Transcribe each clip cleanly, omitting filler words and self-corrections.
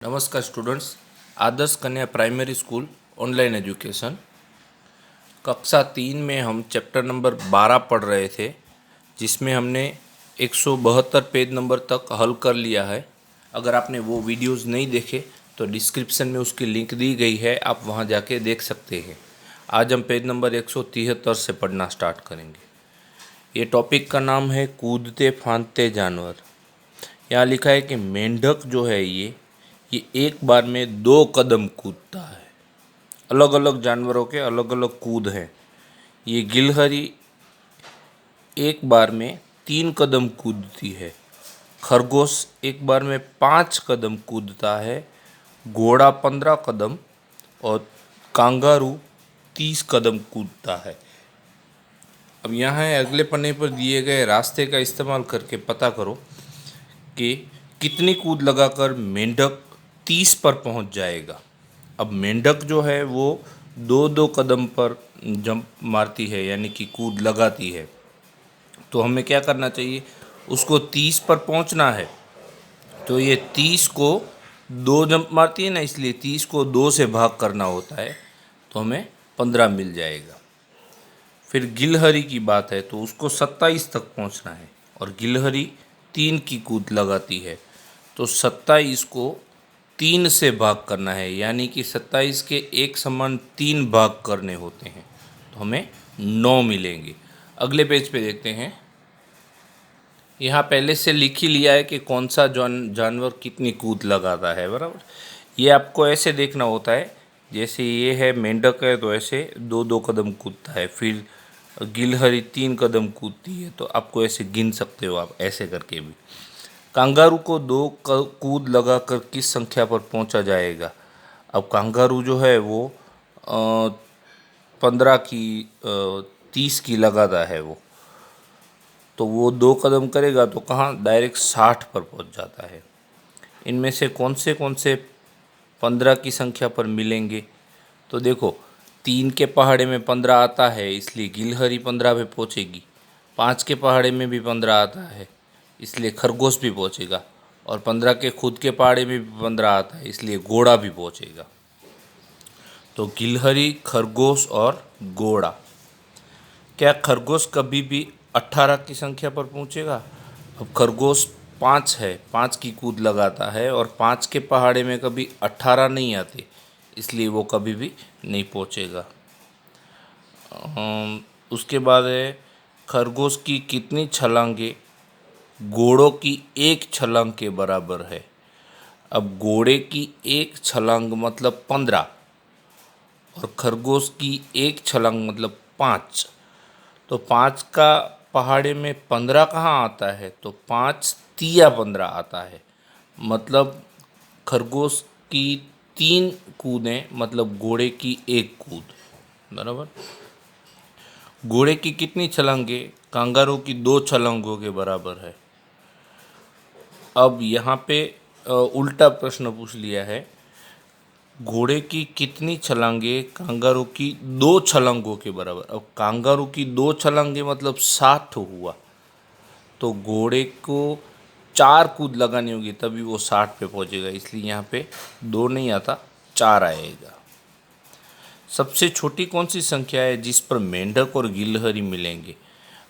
नमस्कार स्टूडेंट्स, आदर्श कन्या primary school online education कक्षा 3 में हम चैप्टर नंबर 12 पढ़ रहे थे, जिसमें हमने 172 पेज नंबर तक हल कर लिया है। अगर आपने वो वीडियोस नहीं देखे तो डिस्क्रिप्शन में उसकी लिंक दी गई है, आप वहाँ जाके देख सकते हैं। आज हम पेज नंबर 173 से पढ़ना स्टार्ट करेंगे। ये टॉपिक का नाम है कूदते फांदते जानवर। यहाँ लिखा है कि मेंढक जो है ये एक बार में 2 कदम कूदता है। अलग अलग जानवरों के अलग अलग कूद हैं। ये गिलहरी एक बार में 3 कदम कूदती है। खरगोश एक बार में 5 कदम कूदता है। घोड़ा 15 कदम और कांगारू 30 कदम कूदता है। अब यहाँ है अगले पन्ने पर दिए गए रास्ते का इस्तेमाल करके पता करो कि कितनी कूद लगाकर मेंढक 30 पर पहुंच जाएगा। अब मेंढक जो है वो 2-2 कदम पर जंप मारती है, यानी कि कूद लगाती है। तो हमें क्या करना चाहिए, उसको 30 पर पहुंचना है। तो ये 30 को 2 जंप मारती है ना, इसलिए 30 को 2 से भाग करना होता है, तो हमें 15 मिल जाएगा। फिर गिलहरी की बात है तो उसको 27 तक पहुंचना है और गिलहरी 3 की कूद लगाती है, तो 27 को 3 से भाग करना है, यानी कि 27 के एक समान 3 भाग करने होते हैं, तो हमें 9 मिलेंगे। अगले पेज पे देखते हैं। यहाँ पहले से लिख ही लिया है कि कौन सा जानवर कितनी कूद लगाता है, बराबर। ये आपको ऐसे देखना होता है, जैसे ये है मेंढक है तो ऐसे 2-2 कदम कूदता है। फिर गिलहरी 3 कदम कूदती है, तो आपको ऐसे गिन सकते हो आप ऐसे करके भी। कांगारू को 2 कूद लगाकर किस संख्या पर पहुंचा जाएगा। अब कांगारू जो है वो 15 की 30 की लगाता है वो, तो वो 2 कदम करेगा तो कहाँ डायरेक्ट 60 पर पहुंच जाता है। इनमें से कौन से 15 की संख्या पर मिलेंगे, तो देखो 3 के पहाड़े में 15 आता है, इसलिए गिलहरी 15 पे पहुंचेगी। 5 के पहाड़े में भी 15 आता है, इसलिए खरगोश भी पहुंचेगा। और 15 के खुद के पहाड़े में भी 15 आता है, इसलिए घोड़ा भी पहुंचेगा। तो गिलहरी, खरगोश और घोड़ा। क्या खरगोश कभी भी 18 की संख्या पर पहुंचेगा। अब खरगोश 5 है, 5 की कूद लगाता है और 5 के पहाड़े में कभी 18 नहीं आते, इसलिए वो कभी भी नहीं पहुंचेगा। उसके बाद है खरगोश की कितनी छलांगे घोड़ों की 1 छलांग के बराबर है। अब घोड़े की 1 छलांग मतलब 15 और खरगोश की 1 छलांग मतलब 5। तो 5 का पहाड़े में 15 कहाँ आता है, तो 5 तिया 15 आता है। मतलब खरगोश की 3 कूदें मतलब घोड़े की 1 कूद, बराबर। घोड़े की कितनी छलांगे कांगारू की 2 छलांगों के बराबर है। अब यहाँ पे उल्टा प्रश्न पूछ लिया है, घोड़े की कितनी छलांगे कांगारू की 2 छलांगों के बराबर। अब कांगारू की 2 छलांगे मतलब 60 हुआ, तो घोड़े को 4 कूद लगानी होगी तभी वो 60 पे पहुंचेगा, इसलिए यहाँ पे 2 नहीं आता, 4 आएगा। सबसे छोटी कौन सी संख्या है जिस पर मेंढक और गिलहरी मिलेंगे।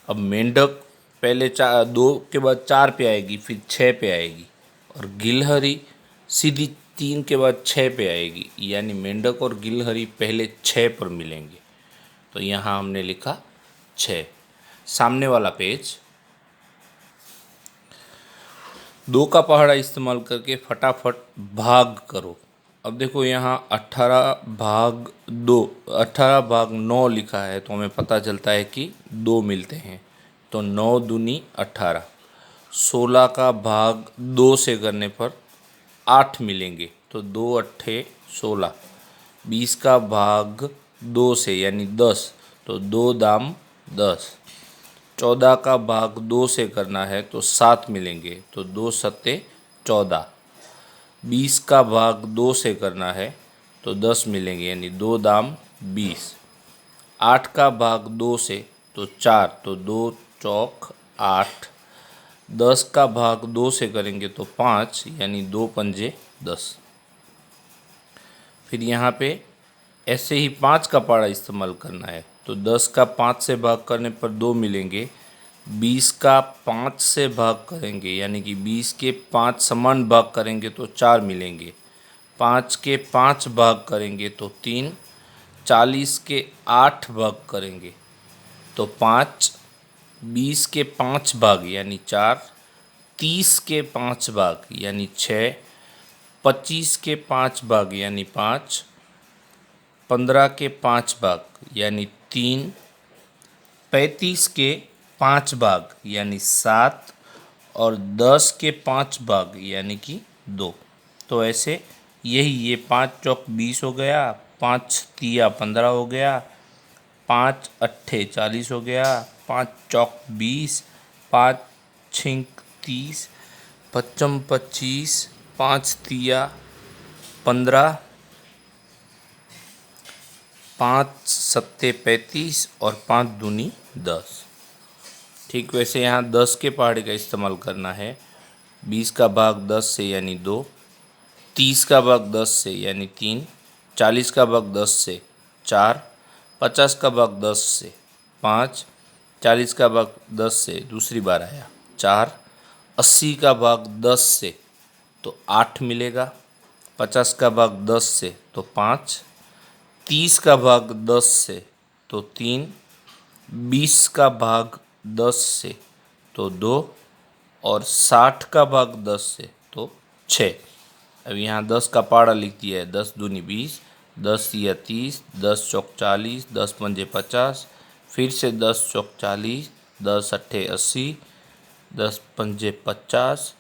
अब मेंढक पहले 2 के बाद 4 पे आएगी, फिर 6 पे आएगी, और गिलहरी सीधी 3 के बाद 6 पे आएगी, यानी मेंढक और गिलहरी पहले 6 पर मिलेंगे। तो यहाँ हमने लिखा 6। सामने वाला पेज, 2 का पहाड़ा इस्तेमाल करके फटाफट भाग करो। अब देखो यहाँ 18/9 लिखा है, तो हमें पता चलता है कि 2 मिलते हैं, तो 9 दूनी 18। 16 का भाग 2 से करने पर 8 मिलेंगे, तो 2 अट्ठे 16। 20 का भाग 2 से यानी 10, तो 2 दाम 10। 14 का भाग 2 से करना है तो 7 मिलेंगे, तो 2 सत्ते 14। 20 का भाग 2 से करना है तो 10 मिलेंगे, यानी 2 दाम 20। 8 का भाग 2 से तो 4, तो 2 चौक 8। 10 का भाग 2 से करेंगे तो 5, यानी 2 पंजे 10। फिर यहाँ पे ऐसे ही 5 का पहाड़ा इस्तेमाल करना है। तो 10 का 5 से भाग करने पर 2 मिलेंगे। 20 का 5 से भाग करेंगे यानी कि 20 के 5 समान भाग करेंगे तो 4 मिलेंगे। 5 के 5 भाग करेंगे तो 3। 40 के 8 भाग करेंगे तो 5। 20 के 5 भाग यानी 4। 30 के 5 भाग यानी 6। 25 के 5 भाग यानी 5। 15 के 5 भाग यानी 3। 35 के 5 भाग यानी 7 और 10 के 5 भाग यानी कि 2। तो ऐसे यही ये 5 चौक 20 हो गया, 5 तिया 15 हो गया, 5 अट्ठे 40 हो गया, 5 चौक 20, 5 छिंक 30, 5 25, 5 तिया 15, 5 सत्ते 35 और 5 दूनी 10। ठीक वैसे यहाँ 10 के पहाड़े का इस्तेमाल करना है। 20 का भाग 10 से यानी 2। 30 का भाग 10 से यानी 3। 40 का भाग 10 से 4। 50 का भाग 10 से 5। 40 का भाग 10 से दूसरी बार आया 4। 80 का भाग 10 से तो 8 मिलेगा। 50 का भाग 10 से तो 5। 30 का भाग 10 से तो 3। 20 का भाग 10 से तो 2 और 60 का भाग 10 से तो 6। अब यहाँ 10 का पहाड़ा लिख दिया है। 10 दूनी 20, 10 या 30, 10 चौक 40, 10 पंजे 50, फिर से 10 चौक 40, 10 अट्ठे 80, 10 पंजे 50,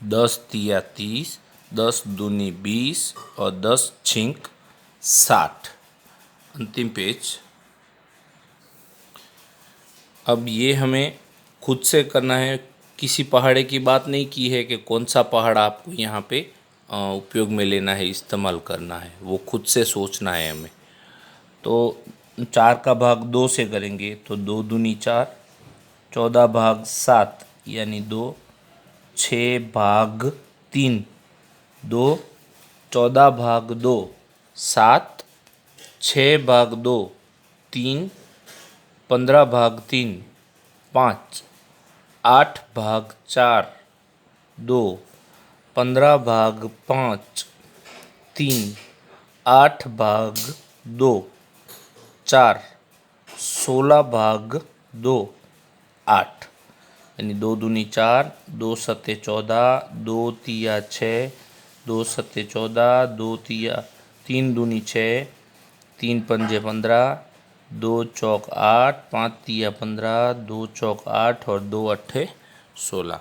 10 तिया 30, 10 दूनी 20 और 10 छिंक 60। अंतिम पेज। अब ये हमें खुद से करना है, किसी पहाड़े की बात नहीं की है कि कौन सा पहाड़ा आपको यहाँ पे उपयोग में लेना है, इस्तेमाल करना है, वो खुद से सोचना है हमें। तो 4 का भाग 2 से करेंगे तो 2 दूनी 4, 14 भाग 7 यानी 2, 6 भाग 3 2, 14 भाग 2 7, 6 भाग 2 3, 15 भाग 3 5, 8 भाग 4 2, 15 भाग 5 3, 8 भाग 2 4, 16 भाग 2 8 यानी 2 दूनी 4, 2 सत्ते 14, 2 तिया 6, 2 सत्ते 14, 2 तिया 3 दूनी 6, 3 पंजे 15, 2 चौक 8, 5 तिया 15, 2 चौक 8 और 2 अट्ठे 16।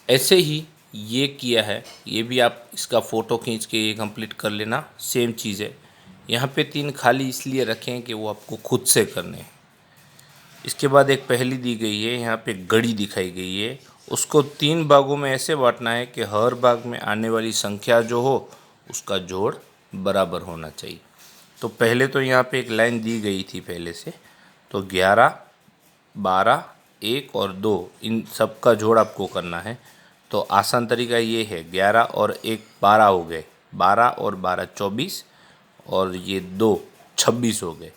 ऐसे ही ये किया है, ये भी आप इसका फ़ोटो खींच के ये कंप्लीट कर लेना। सेम चीज़ है। यहाँ पे 3 खाली इसलिए रखें कि वो आपको खुद से करने हैं। इसके बाद एक पहेली दी गई है, यहाँ पे घड़ी दिखाई गई है। उसको 3 भागों में ऐसे बांटना है कि हर भाग में आने वाली संख्या जो हो उसका जोड़ बराबर होना चाहिए। तो पहले तो यहाँ पे एक लाइन दी गई थी पहले से, तो 11, 12, 1 और 2 इन सब का जोड़ आपको करना है। तो आसान तरीका ये है, 11 और 1 12 हो गए, 12 और 12 24 और ये 2 26 हो गए।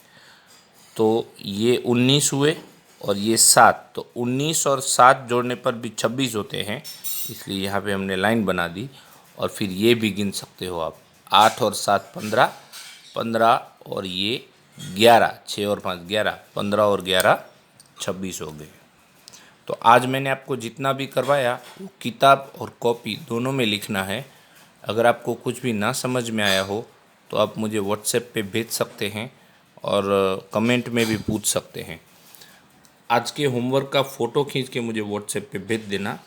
तो ये 19 हुए और ये 7, तो 19 और 7 जोड़ने पर भी 26 होते हैं, इसलिए यहाँ पे हमने लाइन बना दी। और फिर ये भी गिन सकते हो आप, 8 और 7 15, 15 और ये 11, 6 और 5 11, 15 और 11 26 हो गए। तो आज मैंने आपको जितना भी करवाया वो किताब और कॉपी दोनों में लिखना है। अगर आपको कुछ भी ना समझ में आया हो तो आप मुझे व्हाट्सएप पे भेज सकते हैं और कमेंट में भी पूछ सकते हैं। आज के होमवर्क का फ़ोटो खींच के मुझे व्हाट्सएप पे भेज देना।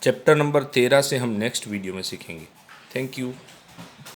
चैप्टर नंबर 13 से हम नेक्स्ट वीडियो में सीखेंगे। Thank you.